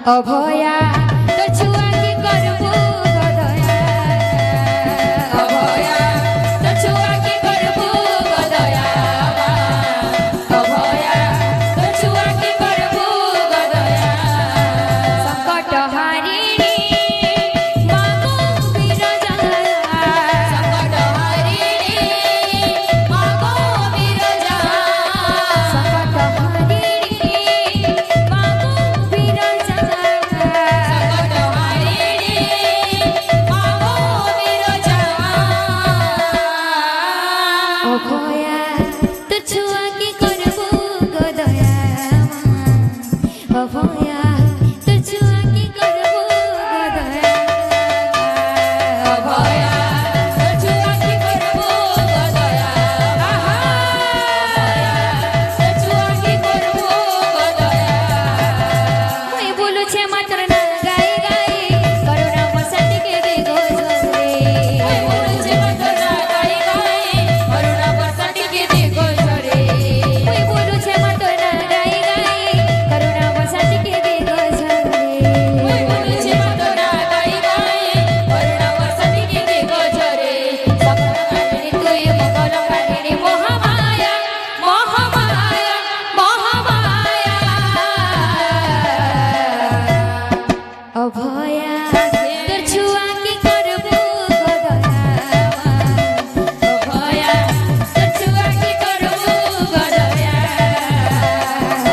অভয়া তোর ছুয়া কি করবো গদয়া অভয়া তোর ছুয়া কি করবো গদয়া অভয়া তোর ছুয়া কি করবো গদয়া সংকট হারিণী মাগো বিরজা সংকট হারিণী মাগো বিরজা সংকট হারিণী মাগো বিরজা সংকট হারিণী মাগো বিরজা অভয়া তোর ছুয়া কি করবো গদয়া অভয়া তোর ছুয়া কি করবো গদয়া অভয়া তোর ছুয়া কি করবো গদয়া তোর ছুয়া কি করবো গদয়া মই বলুছে মাত্র না গাই গাই করুণা বসতিকে দে গো ঝরে মই বলুছে মাত্র না গাই গাই করুণা বসতিকে দে গো ঝরে মই বলুছে মাত্র না গাই গাই করুণা বসতিকে দে গো ঝরে মই বলুছে মাত্র না গাই গাই করুণা বসতিকে দে গো ঝরে সকলকারিণী তুই মঙ্গলকারিণী মহামায়া মহামায়া মহামায়া অভয়া তোর ছুয়া কি করবো গদয়া অভয়া তোর ছুয়া কি করবো গদয়া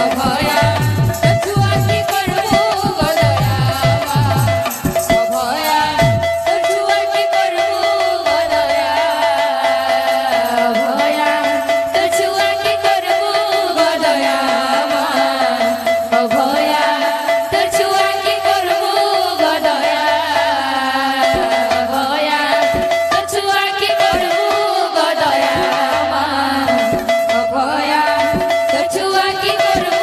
অভয়া তোর ছুয়া কি করবো গদয়া অভয়া তোর ছুয়া কি করবো গদয়া অভয়া তোর ছুয়া কি করবো গদয়া অভয়া তোর ছুয়া কি করবো গদয়া অভয়া তোর ছুয়া কি করবো গদয়া অভয়া তোর ছুয়া কি করবো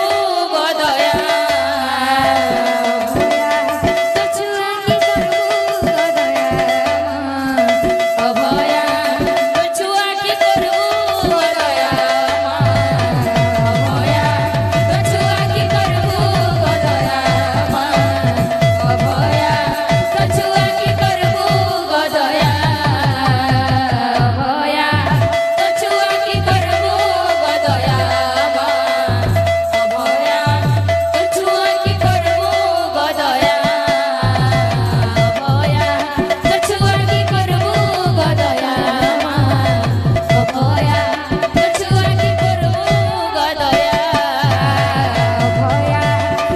গদয়া তোর ছুয়া কি করবো গদয়া অভয়া তোর ছুয়া কি করবো গদয়া অভয়া তোর ছুয়া কি করবো গদয়া অভয়া তোর ছুয়া কি করবো গদয়া অভয়া তোর ছুয়া কি করবো গদয়া অভয়া তোর ছুয়া কি করবো গদয়া অভয়া তোর ছুয়া কি করবো গদয়া অভয়া তোর ছুয়া কি করবো গদয়া অভয়া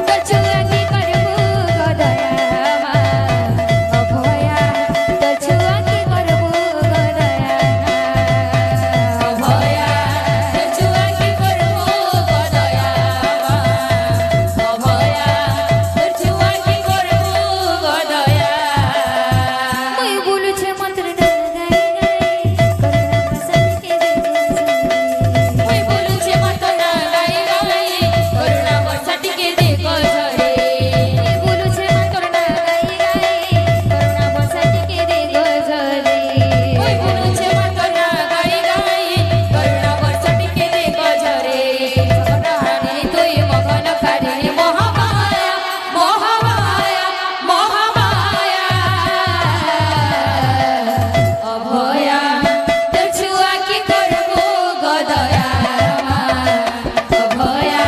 তোর ছুয়া কি করবো গদয়া অভয়া তোর ছুয়া কি করবো গদয়া অভয়া তোর ছুয়া কি করবো গদয়া অভয়া তোর ছুয়া কি করবো গদয়া মই বলুছে মাত্র না গাই গাই করুণা বসতিকে দে মই বলুছে মাত্র না গাই গাই করুণা বসতিকে দে গো ঝরে মই বলুছে মাত্র না গাই গাই করুণা বসতিকে দে গো ঝরে মই বলুছে মাত্র না গাই গাই করুণা বসতিকে দে গো ঝরে সকলহারিণী তুই মঙ্গলকারিণী মহামায়া মহামায়া মহামায়া অভয়া তোর ছুয়া কি করবো গদয়া অভয়া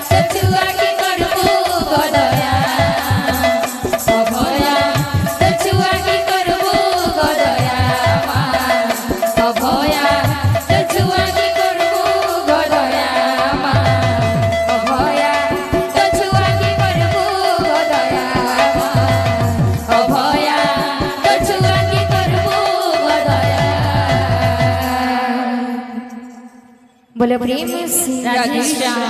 তোর ছুয়া কি করবো গদয়া অভয়া তোর ছুয়া কি করবো গদয়া অভয়া তোর ছুয়া কি করবো গদয়া অভয়া তোর ছুয়া কি করবো গদয়া অভয়া তোর ছুয়া কি করবো গদয়া বলে প্রেম से राधे श्याम।